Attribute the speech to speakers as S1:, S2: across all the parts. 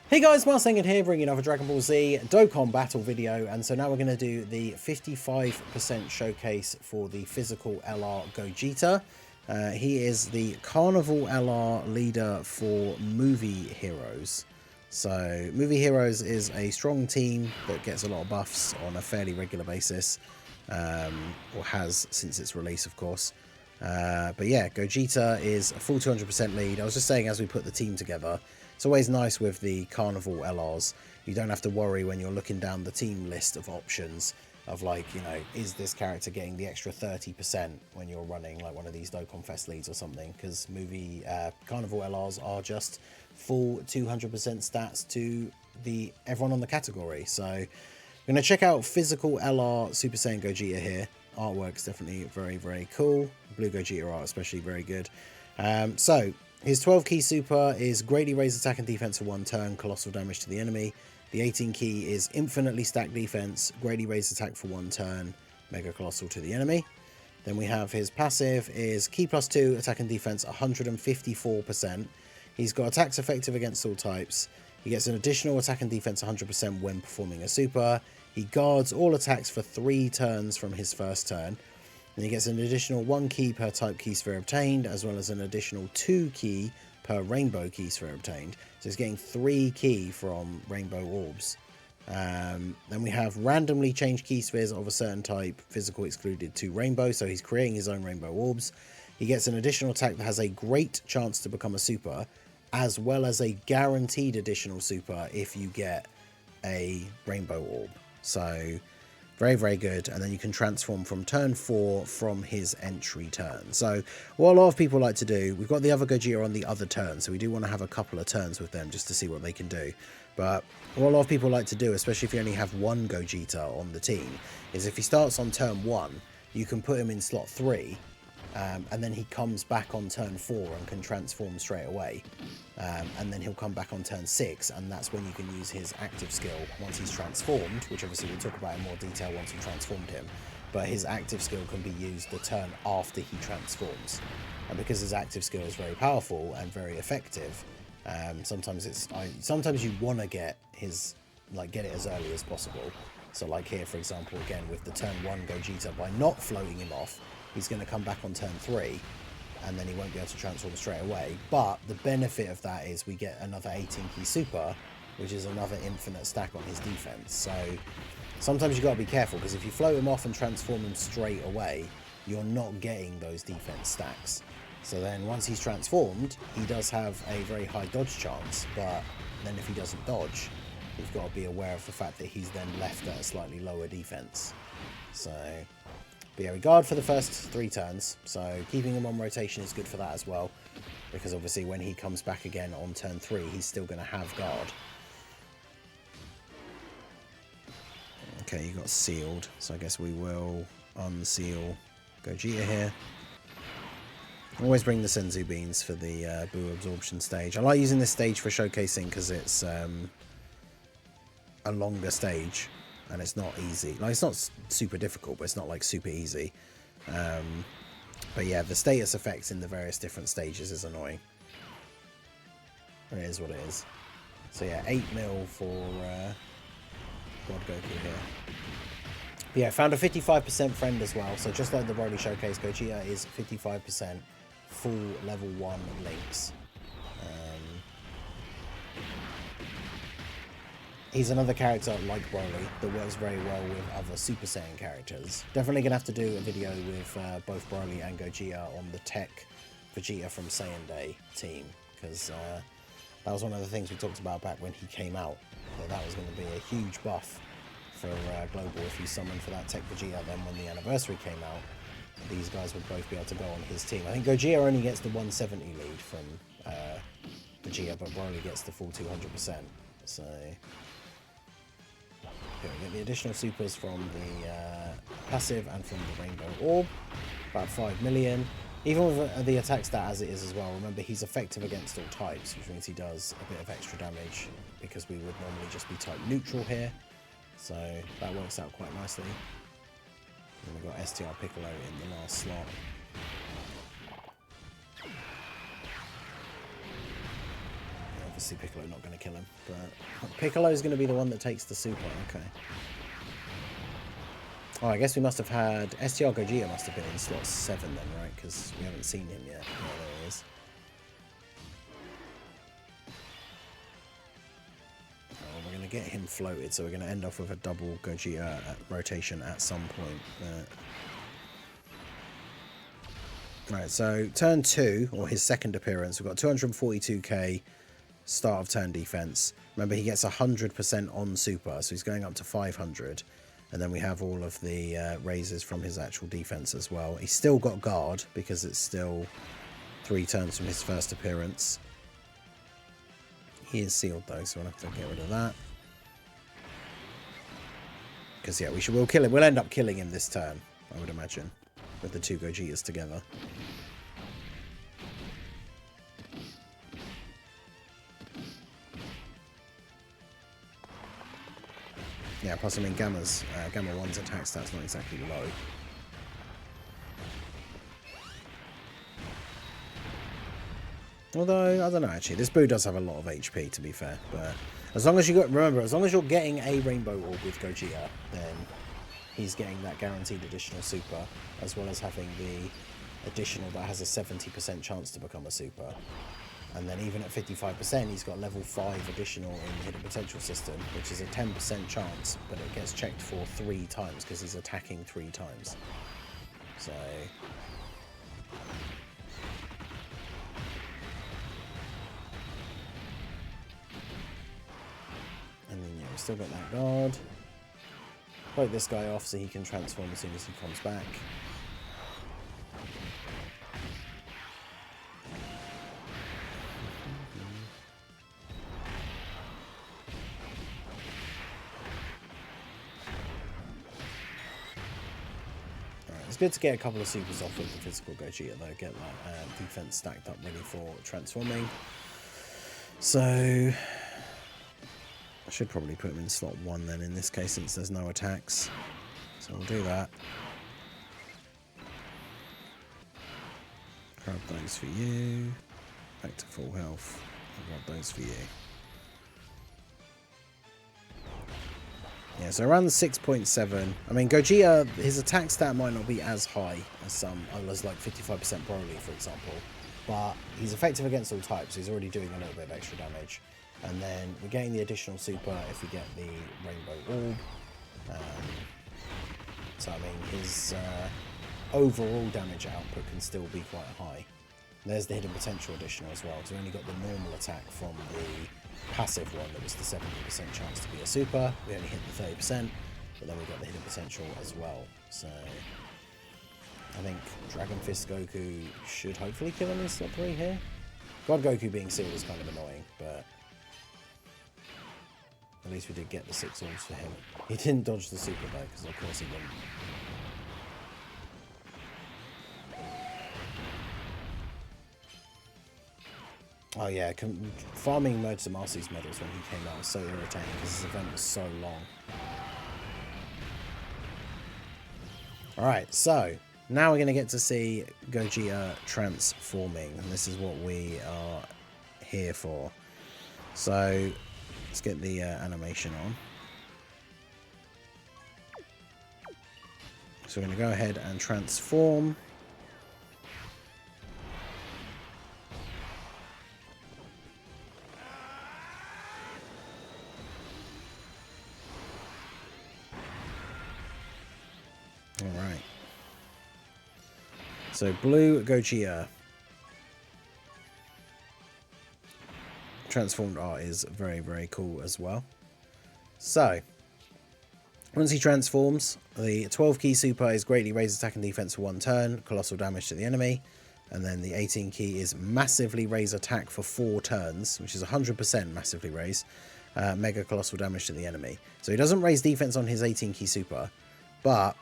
S1: Hey guys, Marcin here, bringing another Dragon Ball Z Dokkan battle video, and so now we're going to do the 55% showcase for the physical LR Gogeta. He is the Carnival LR leader for Movie Heroes. So Movie Heroes is a strong team that gets a lot of buffs on a fairly regular basis, or has since its release, of course. But yeah, Gogeta is a full 200% lead. I was just saying, as we put the team together, it's always nice with the Carnival LRs. You don't have to worry when you're looking down the team list of options of, like, you know, is this character getting the extra 30% when you're running like one of these Dokkan Fest leads or something, because Carnival LRs are just full 200% stats to everyone on the category. So I'm going to check out physical LR Super Saiyan Gogeta here. Artwork's definitely very, very cool. Blue Gogeta art especially very good. So his 12 key super is greatly raised attack and defense for 1 turn, colossal damage to the enemy. The 18 key is infinitely stacked defense, greatly raised attack for 1 turn, mega colossal to the enemy. Then we have his passive is key +2, attack and defense 154%. He's got attacks effective against all types. He gets an additional attack and defense 100% when performing a super. He guards all attacks for 3 turns from his first turn. And he gets an additional 1 key per type key sphere obtained, as well as an additional 2 key per rainbow key sphere obtained. So he's getting 3 key from rainbow orbs. Then we have randomly changed key spheres of a certain type, physical excluded, to rainbow. So he's creating his own rainbow orbs. He gets an additional attack that has a great chance to become a super, as well as a guaranteed additional super if you get a rainbow orb. So very, very good. And then you can transform from turn 4 from his entry turn. So what a lot of people like to do, we've got the other Gogeta on the other turn, so we do want to have a couple of turns with them just to see what they can do. But what a lot of people like to do, especially if you only have one Gogeta on the team, is if he starts on turn 1, you can put him in slot 3, and then he comes back on turn 4 and can transform straight away. And then he'll come back on turn 6, and that's when you can use his active skill once he's transformed, which obviously we'll talk about in more detail once we transformed him. But his active skill can be used the turn after he transforms. And because his active skill is very powerful and very effective, sometimes you want to get it as early as possible. So like here, for example, again with the turn 1 Gogeta, by not floating him off, he's going to come back on turn 3, and then he won't be able to transform straight away. But the benefit of that is we get another 18 key super, which is another infinite stack on his defense. So sometimes you've got to be careful, because if you float him off and transform him straight away, you're not getting those defense stacks. So then once he's transformed, he does have a very high dodge chance, but then if he doesn't dodge, you've got to be aware of the fact that he's then left at a slightly lower defense. So but yeah, we guard for the first 3 turns, so keeping him on rotation is good for that as well, because obviously when he comes back again on turn 3, he's still going to have guard. Okay, you got sealed, so I guess we will unseal Gogeta here. Always bring the Senzu Beans for the Boo Absorption stage. I like using this stage for showcasing because it's a longer stage. And it's not easy. Like, it's not super difficult, but it's not like super easy. But yeah, the status effects in the various different stages is annoying. It is what it is. So yeah, 8 mil for God Goku here. But yeah, found a 55% friend as well. So just like the Broly showcase, Gogeta is 55% full level 1 links. He's another character like Broly that works very well with other Super Saiyan characters. Definitely going to have to do a video with both Broly and Gogeta on the Tech Vegeta from Saiyan Day team, because that was one of the things we talked about back when he came out. That was going to be a huge buff for Global if he summoned for that Tech Vegeta. Then when the anniversary came out, these guys would both be able to go on his team. I think Gogeta only gets the 170 lead from Vegeta, but Broly gets the full 200%. So okay, we get the additional supers from the passive and from the Rainbow Orb, about 5 million. Even with the attack stat as it is as well, remember he's effective against all types, which means he does a bit of extra damage, because we would normally just be type neutral here. So that works out quite nicely. And we've got STR Piccolo in the last slot. obviously Piccolo not going to kill him, but Piccolo is going to be the one that takes the super. Okay. Oh, I guess we must have had... STR Gogeta must have been in slot 7 then, right? Because we haven't seen him yet. Oh, there he is. Oh, we're going to get him floated, so we're going to end off with a double Gogeta rotation at some point. Right, so turn 2, or his second appearance, we've got 242k start of turn defense. Remember, he gets 100% on super, so he's going up to 500. And then we have all of the raises from his actual defense as well. He's still got guard, because it's still 3 turns from his first appearance. He is sealed, though, so we'll have to get rid of that. Because, yeah, we'll kill him. We'll end up killing him this turn, I would imagine, with the 2 Gogetas together. Yeah, plus I mean Gamma 1's attack stat's not exactly low. Although, I don't know actually, this Boo does have a lot of HP to be fair, but as long as remember, as long as you're getting a Rainbow Orb with Gogeta, then he's getting that guaranteed additional super, as well as having the additional that has a 70% chance to become a super. And then even at 55%, he's got level 5 additional in Hidden Potential System, which is a 10% chance, but it gets checked for 3 times because he's attacking 3 times. So... and then, yeah, we've still got that guard. Fight this guy off so he can transform as soon as he comes back. It's good to get a couple of supers off with the physical Gogeta though, get that defense stacked up ready for transforming. So I should probably put him in slot 1 then in this case since there's no attacks. So we'll do that. Grab those for you. Back to full health. I'll grab those for you. Yeah, so around the 6.7. I mean, Gogeta, his attack stat might not be as high as some others, like 55% Broly, for example. But he's effective against all types. He's already doing a little bit of extra damage. And then we're getting the additional super if we get the Rainbow Orb. So, I mean, his overall damage output can still be quite high. There's the Hidden Potential additional as well. So we only got the normal attack from the passive one that was the 70% chance to be a super. We only hit the 30%, but then we got the Hidden Potential as well. So I think Dragon Fist Goku should hopefully kill him in slot 3 here. God Goku being sealed is kind of annoying, but at least we did get the 6 orbs for him. He didn't dodge the super though, because of course he didn't. Oh yeah, farming Emergency Marcy's medals when he came out was so irritating because his event was so long. Alright, so now we're going to get to see Gogeta transforming, and this is what we are here for. So let's get the animation on. So we're going to go ahead and transform. Alright. So blue Gogeta. Transformed art is very, very cool as well. So once he transforms, the 12 key super is greatly raised attack and defense for 1 turn, colossal damage to the enemy. And then the 18 key is massively raise attack for 4 turns, which is 100% massively raise. Mega colossal damage to the enemy. So he doesn't raise defense on his 18 key super, but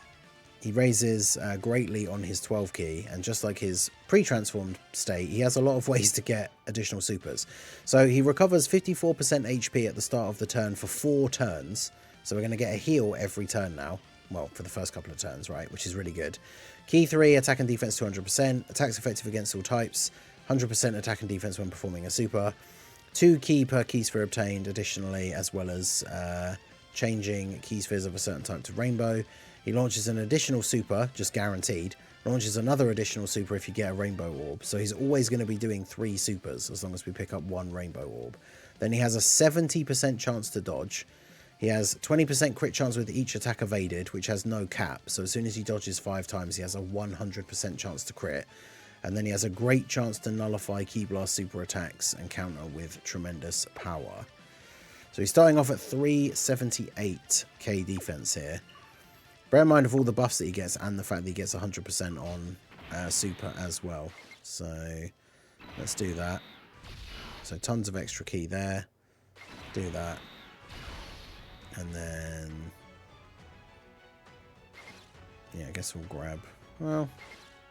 S1: he raises greatly on his 12 key, and just like his pre-transformed state, he has a lot of ways to get additional supers. So he recovers 54% HP at the start of the turn for 4 turns. So we're going to get a heal every turn now. Well, for the first couple of turns, right? Which is really good. Key 3, attack and defense 200%. Attacks effective against all types. 100% attack and defense when performing a super. 2 key per key sphere obtained additionally, as well as changing key spheres of a certain type to rainbow. He launches an additional super, just guaranteed. Launches another additional super if you get a rainbow orb. So he's always going to be doing 3 supers as long as we pick up 1 rainbow orb. Then he has a 70% chance to dodge. He has 20% crit chance with each attack evaded, which has no cap. So as soon as he dodges 5 times, he has a 100% chance to crit. And then he has a great chance to nullify Ki Blast super attacks and counter with tremendous power. So he's starting off at 378k defense here. Bear in mind of all the buffs that he gets and the fact that he gets 100% on super as well. So let's do that. So tons of extra key there. Do that. And then, yeah, I guess we'll grab, well,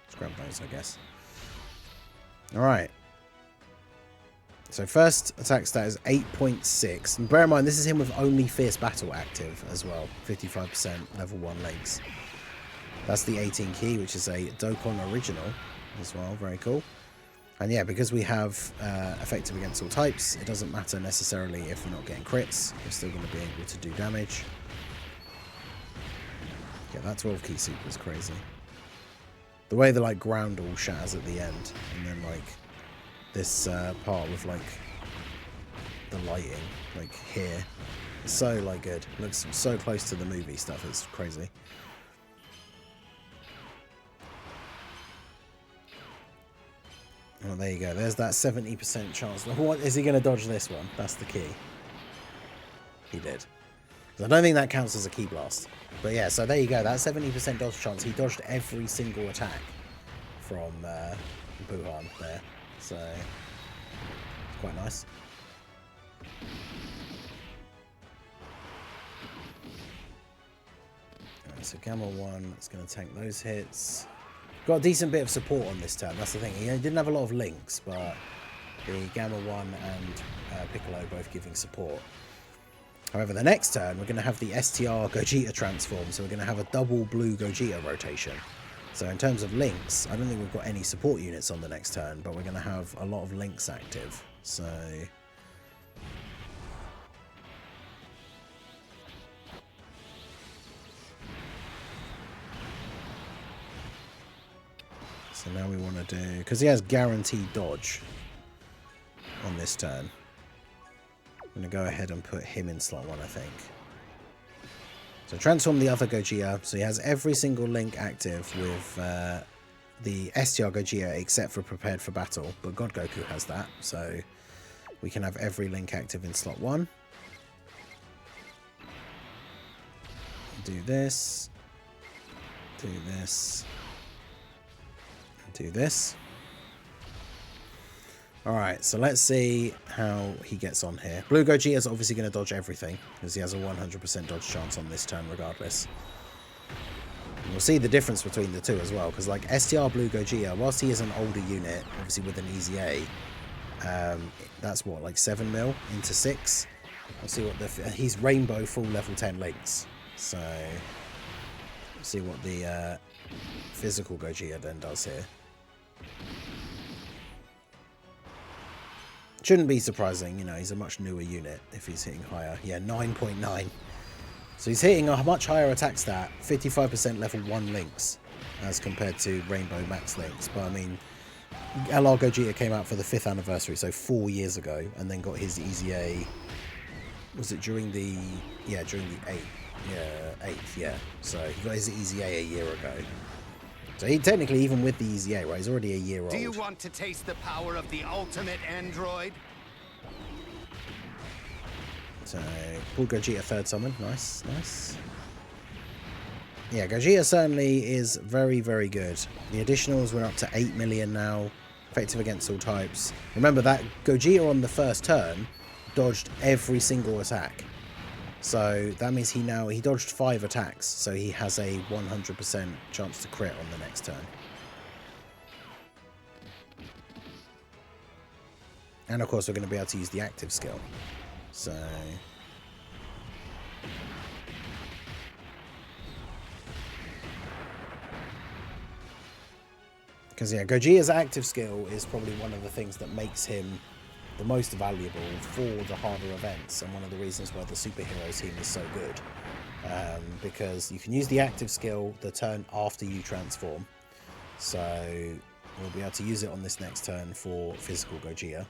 S1: let's grab those, I guess. Alright. So first attack stat is 8.6. And bear in mind, this is him with only Fierce Battle active as well. 55% level 1 links. That's the 18 key, which is a Dokkan original as well. Very cool. And yeah, because we have effective against all types, it doesn't matter necessarily if we're not getting crits. We're still going to be able to do damage. Yeah, that 12 key super is crazy. The way the like ground all shatters at the end, and then like this part with like the lighting, like here, it's so like good. It looks so close to the movie stuff. It's crazy. Oh, there you go. There's that 70% chance. What is he going to dodge this one? That's the key. He did. I don't think that counts as a Ki Blast. But yeah, so there you go. That 70% dodge chance. He dodged every single attack from Buhan there. So it's quite nice. Alright, so Gamma 1 is going to tank those hits. Got a decent bit of support on this turn. That's the thing. He didn't have a lot of links, but the Gamma 1 and Piccolo both giving support. However, the next turn, we're going to have the STR Gogeta transform, so we're going to have a double blue Gogeta rotation. So in terms of links, I don't think we've got any support units on the next turn, but we're going to have a lot of links active. So now we want to do, because he has guaranteed dodge on this turn, I'm going to go ahead and put him in slot 1, I think. So transform the other Gogeta, so he has every single link active with the STR Gogeta except for prepared for battle, but God Goku has that, so we can have every link active in slot 1. Do this, do this. Do this. Alright, so let's see how he gets on here. Blue Gogeta is obviously going to dodge everything, because he has a 100% dodge chance on this turn regardless. And we'll see the difference between the two as well, because like STR Blue Gogeta, whilst he is an older unit, obviously with an easy A, that's what, like 7 mil into 6? We'll see what he's Rainbow full level 10 links. So, we'll see what the physical Gogeta then does here. Shouldn't be surprising, you know, he's a much newer unit if he's hitting higher. Yeah, 9.9. So he's hitting a much higher attack stat, 55% level 1 links, as compared to Rainbow max links. But I mean, LR Gogeta came out for the 5th anniversary, so 4 years ago, and then got his Easy A, was it during the, yeah, during the 8th, yeah. So he got his Easy A year ago. So he technically, even with the Easy A, right, he's already a year old.
S2: Do you want to taste the power of the ultimate android?
S1: So, pulled Gogeta 3rd summon. Nice, nice. Yeah, Gogeta certainly is very, very good. The additionals went up to 8 million now. Effective against all types. Remember that Gogeta on the first turn dodged every single attack. So that means he dodged 5 attacks, so he has a 100% chance to crit on the next turn. And of course we're going to be able to use the active skill. So because yeah, Gogeta's active skill is probably one of the things that makes him the most valuable for the harder events, and one of the reasons why the superhero team is so good. Because you can use the active skill the turn after you transform. So we'll be able to use it on this next turn for physical Gogeta.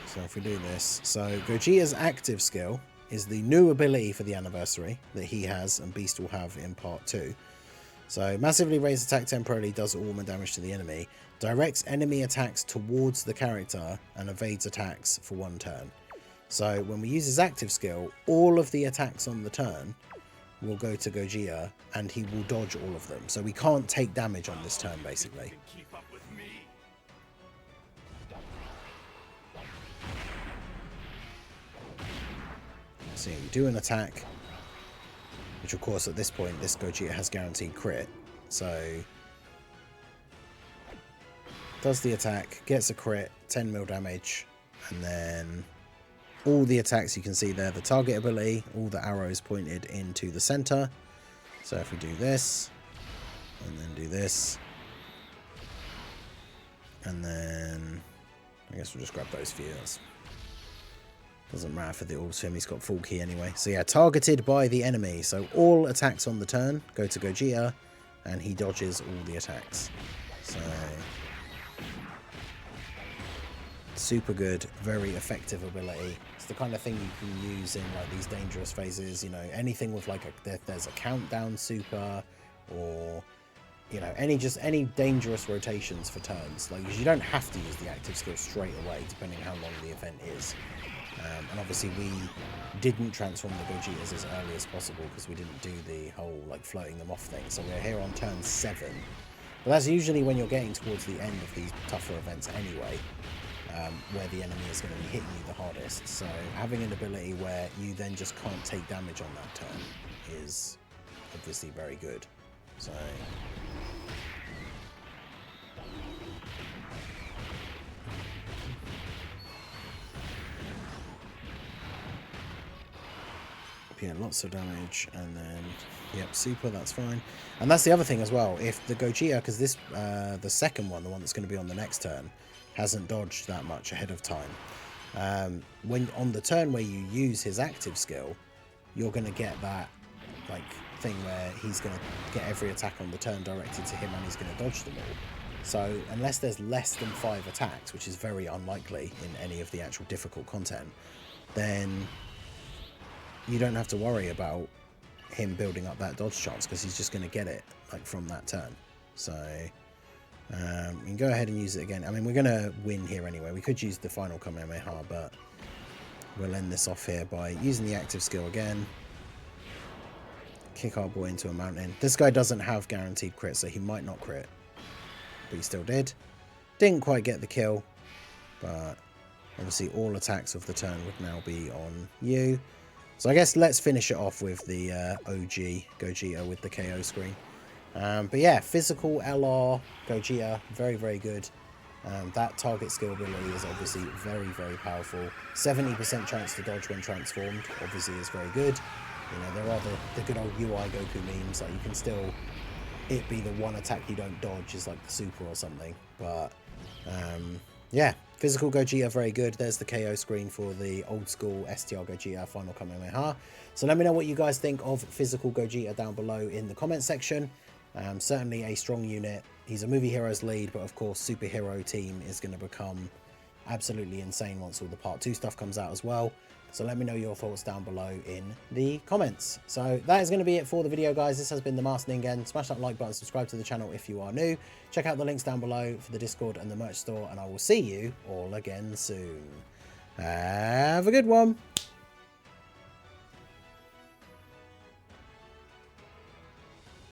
S1: So if we do this, so Gogeta's active skill is the new ability for the anniversary that he has and Beast will have in part 2. So massively raised attack temporarily, does all damage to the enemy, directs enemy attacks towards the character and evades attacks for 1 turn. So when we use his active skill, all of the attacks on the turn will go to Gogeta and he will dodge all of them. So we can't take damage on this turn basically. So we do an attack, which of course at this point this Gogeta has guaranteed crit. So does the attack, gets a crit, 10 mil damage, and then all the attacks you can see there, the target ability, all the arrows pointed into the center. So if we do this, and then do this, and then I guess we'll just grab those few. Doesn't matter for the orbs for him, he's got full key anyway. So yeah, targeted by the enemy. So all attacks on the turn go to Gogeta, and he dodges all the attacks. So super good, very effective ability. It's the kind of thing you can use in like these dangerous phases, you know, anything with like there's a countdown super, or you know, any dangerous rotations for turns. Like you don't have to use the active skill straight away depending how long the event is. And obviously we didn't transform the Gogetas as early as possible because we didn't do the whole like floating them off thing. So we're here on turn 7. But that's usually when you're getting towards the end of these tougher events anyway, where the enemy is going to be hitting you the hardest. So having an ability where you then just can't take damage on that turn is obviously very good. So yeah, lots of damage, and then yep, super, that's fine. And that's the other thing as well, if the Gogeta, because this the second one, the one that's going to be on the next turn, hasn't dodged that much ahead of time, when on the turn where you use his active skill, you're going to get that like thing where he's going to get every attack on the turn directed to him and he's going to dodge them all. So unless there's less than 5 attacks, which is very unlikely in any of the actual difficult content, then you don't have to worry about him building up that dodge chance because he's just going to get it like from that turn. So you can go ahead and use it again. I mean, we're going to win here anyway. We could use the final Kamehameha, but we'll end this off here by using the active skill again. Kick our boy into a mountain. This guy doesn't have guaranteed crit, so he might not crit, but he still did. Didn't quite get the kill, but obviously all attacks of the turn would now be on you. So I guess let's finish it off with the OG Gogeta with the KO screen. But yeah, physical LR Gogeta, very, very good. That target skill ability is obviously very, very powerful. 70% chance to dodge when transformed, obviously is very good. You know, there are the good old UI Goku memes, like you can still, it be the one attack you don't dodge is like the super or something. But yeah, physical Gogeta, very good. There's the KO screen for the old school STR Gogeta final Kamehameha. So let me know what you guys think of physical Gogeta down below in the comment section. Certainly a strong unit. He's a movie hero's lead, but of course superhero team is going to become absolutely insane once all the part 2 stuff comes out as well. So let me know your thoughts down below in the comments. So that is going to be it for the video, guys. This has been the Master Ningen. Smash that like button, subscribe to the channel if you are new. Check out the links down below for the Discord and the merch store, and I will see you all again soon. Have a good one.